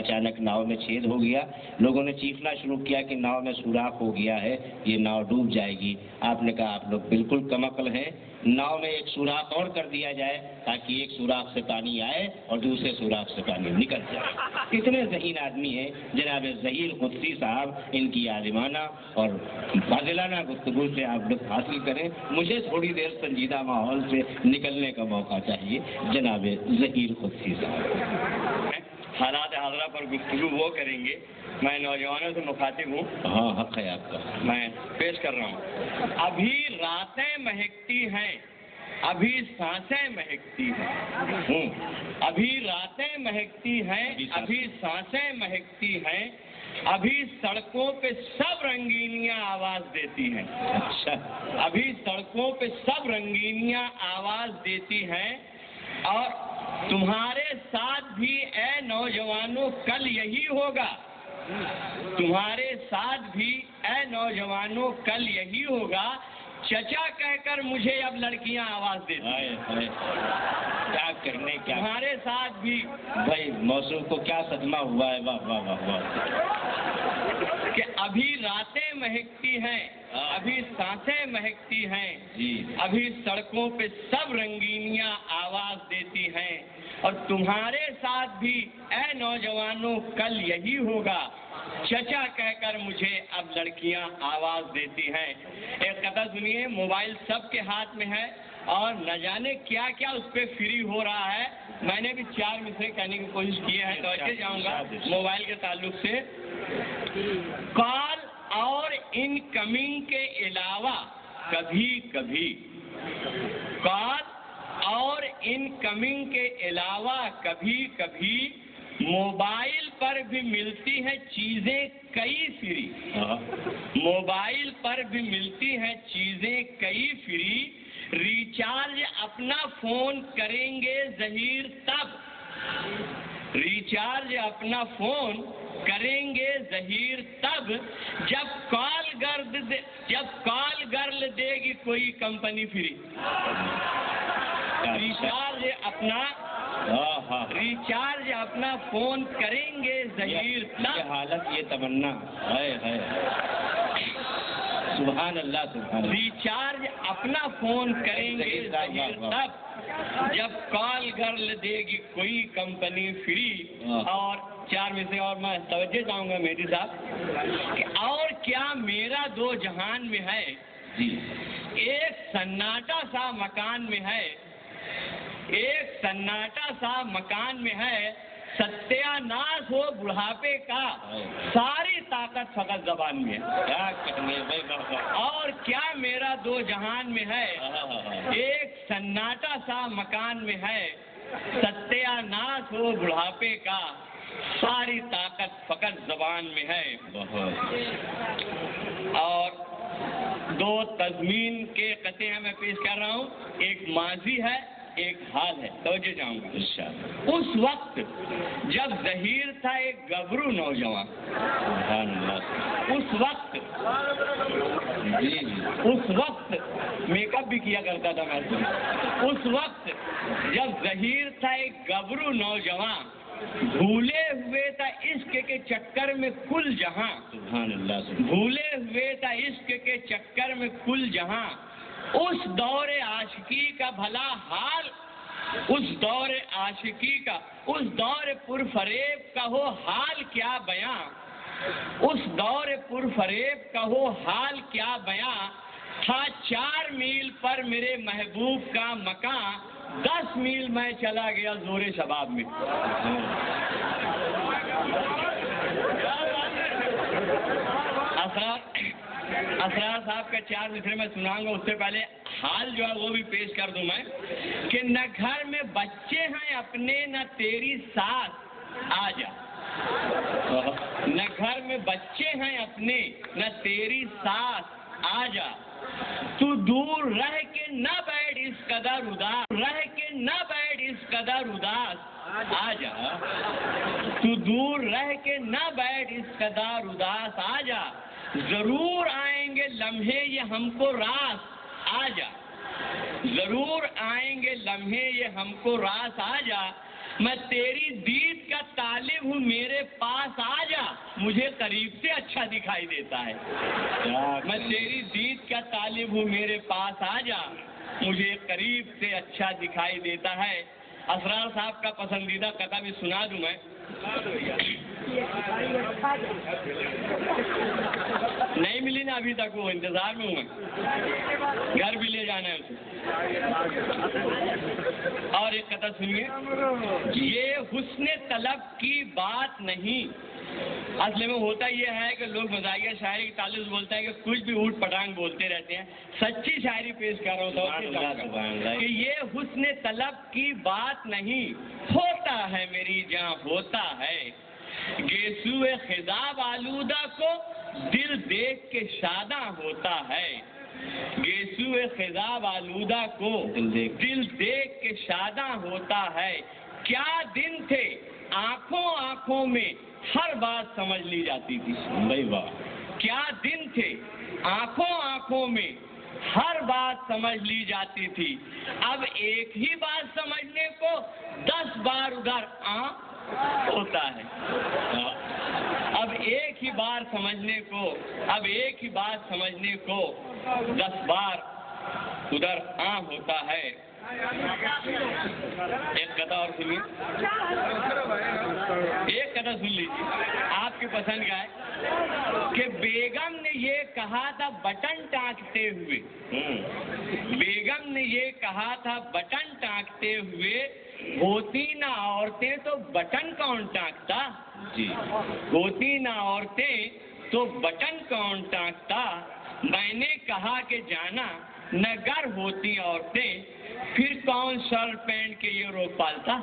اچانک ناؤ میں چھید ہو گیا، لوگوں نے چیخنا شروع کیا کہ ناؤ میں سوراخ ہو گیا ہے، یہ ناؤ ڈوب جائے گی۔ آپ نے کہا آپ لوگ بالکل کم عقل ہیں، ناؤ میں ایک سوراخ اور کر دیا جائے تاکہ ایک سوراخ سے پانی آئے اور دوسرے سوراخ سے پانی نکل جائے۔ اتنے ذہین آدمی ہیں جناب ظہیر قدسی صاحب، ان کی عالمانہ اور فاضلانہ گفتگو سے آپ لوگ حاصل کریں۔ مجھے تھوڑی دیر سنجیدہ ماحول سے نکلنے کا موقع چاہیے جناب ظہیر قدسی صاحب۔ حالات حاضرہ پر گفتگو وہ کریں گے، میں نوجوانوں سے مخاطب ہوں۔ ہاں حق ہے آپ کا، میں پیش کر رہا ہوں۔ ابھی راتیں مہکتی ہیں، ابھی سانسیں مہکتی ہیں، ابھی راتیں مہکتی ہیں، ابھی سانسیں مہکتی ہیں، ابھی سڑکوں پہ سب رنگینیاں آواز دیتی ہیں، ابھی سڑکوں پہ سب رنگینیاں آواز دیتی ہیں، اور تمہارے ساتھ بھی اے نوجوانوں کل یہی ہوگا، تمہارے ساتھ بھی اے نوجوانوں کل یہی ہوگا، چچا کہہ کر مجھے اب لڑکیاں آواز دیتی ہیں۔ کیا کرنے، کیا تمہارے ساتھ بھی بھائی موضوع کو کیا صدمہ ہوا ہے، واہ واہ واہ واہ، کہ ابھی راتیں مہکتی ہیں، ابھی سانسیں مہکتی ہیں، ابھی سڑکوں پہ سب رنگینیاں آواز دیتی ہیں، اور تمہارے ساتھ بھی اے نوجوانوں کل یہی ہوگا، چچا کہہ کر مجھے اب لڑکیاں آواز دیتی ہیں۔ ایک قطعہ سنیے، موبائل سب کے ہاتھ میں ہے اور نہ جانے کیا کیا اس پہ فری ہو رہا ہے۔ میں نے بھی 4 مصرے کہنے کی کوشش کی ہے، توجہ جاؤں گا موبائل کے تعلق سے۔ کال اور انکمنگ کے علاوہ کبھی کبھی، کال اور انکمنگ کے علاوہ کبھی کبھی موبائل پر بھی ملتی ہیں چیزیں کئی فری، موبائل پر بھی ملتی ہیں چیزیں کئی فری، ریچارج اپنا فون کریں گے ظہیر تب، ریچارج اپنا فون کریں گے ظہیر تب، جب کال گرل دے گی کوئی کمپنی فری، ریچارج اپنا فون کریں گے ظہیر تب، یہ حالت، یہ تمنا، سبحان اللہ سبحان اللہ، ریچارج اپنا فون کریں گے ظہیر تب، جب کال گرل دے گی کوئی کمپنی فری۔ اور 4 میں سے اور میں توجہ چاہوں گا مہدی صاحب کہ اور کیا میرا دو جہان میں ہے، ایک سناٹا سا مکان میں ہے، ایک سناٹا سا مکان میں ہے، ستیہ ناش ہو بڑھاپے کا، ساری طاقت فقط زبان میں ہے۔ کیا کہنے بھائی، اور کیا میرا دو جہان میں ہے، ایک سناٹا سا مکان میں ہے، ستیہ ناش ہو بڑھاپے کا، ساری طاقت فقط زبان میں ہے۔ اور 2 تضمین کے قطعے میں پیش کر رہا ہوں، ایک ماضی ہے، ایک حال ہے، توجہ چاہوں گا۔ اس وقت جب ظہیر تھا ایک گبرو نوجوان، اس وقت میک اپ بھی کیا کرتا تھا میں، اس وقت جب ظہیر تھا ایک گبرو نوجوان، بھولے ہوئے تھا عشق کے چکر میں کل جہاں، سبحان اللہ، بھولے ہوئے تھا عشق کے چکر میں کل جہاں، اس دور عاشقی کا بھلا حال، اس دور عاشقی کا، اس دور پرفریب کا ہو حال کیا بیاں، اس دور پرفریب کا ہو حال کیا بیاں، تھا 4 میل پر میرے محبوب کا مکان، 10 میل میں چلا گیا زور شباب میں۔ اسرار صاحب کا 4 مصرے میں سناؤں گا، اس سے پہلے حال جو ہے وہ بھی پیش کر دوں میں کہ نہ گھر میں بچے ہیں اپنے نہ تیری ساس آ جا، نہ گھر میں بچے ہیں اپنے نہ تیری ساس آ جا، تو دور رہ کے نہ بیٹھ اس قدر اداس، رہ کے نہ بیٹھ اس قدر اداس آ جا، تو دور رہ کے نہ بیٹھ اس قدر اداس آ جا، ضرور آئیں گے لمحے یہ ہم کو راس آ جا، ضرور آئیں گے لمحے یہ ہم کو راس آ جا، میں تیری دید کا طالب ہوں، میرے پاس آ جا، مجھے قریب سے اچھا دکھائی دیتا ہے۔ میں تیری دید کا طالب ہوں، میرے پاس آ جا، مجھے قریب سے اچھا دکھائی دیتا ہے۔ اسرار صاحب کا پسندیدہ قطعہ بھی سنا دوں میں۔ نہیں ملی نا ابھی تک، وہ انتظار میں ہوں میں، گھر بھی لے جانا ہے اسے۔ اور ایک قطعہ سنیے، یہ حسن طلب کی بات نہیں۔ اصل میں ہوتا یہ ہے کہ لوگ مزاحیہ شاعری کے تعلق بولتے ہیں کہ کچھ بھی اوٹ پٹانگ بولتے رہتے ہیں، سچی شاعری پیش کر رہا ہوں کہ یہ حسن طلب کی بات نہیں، ہوتا ہے میری جان ہوتا ہے۔ گیسو خضاب آلودہ کو دل دیکھ کے شاداں ہوتا ہے۔ گیسو خضاب آلودہ کو دل دیکھ کے شاداں ہوتا ہے۔ کیا دن تھے آنکھوں آنکھوں میں ہر بات سمجھ لی جاتی تھی۔ بھائی واہ، کیا دن تھے آنکھوں آنکھوں میں ہر بات سمجھ لی جاتی تھی۔ اب ایک ہی بات سمجھنے کو 10 بار ادھر ہوتا ہے۔ اب ایک ہی بار سمجھنے کو 10 بار ادھر ہوتا ہے۔ ایک قطعہ اور سنیے، ایک قطعہ سن لیجیے، آپ کی پسند کا ہے کہ بیگم نے یہ کہا تھا بٹن ٹانکتے ہوئے، بیگم نے یہ کہا تھا بٹن ٹانکتے ہوئے، ہوتی نہ عورتیں تو بٹن کون ٹانکتا؟ جی، ہوتی نہ عورتیں تو بٹن کون ٹانکتا؟ میں نے کہا کہ جانا نہ گر ہوتی عورتیں، پھر کون شرٹ پہن کے یہ روک پالتا؟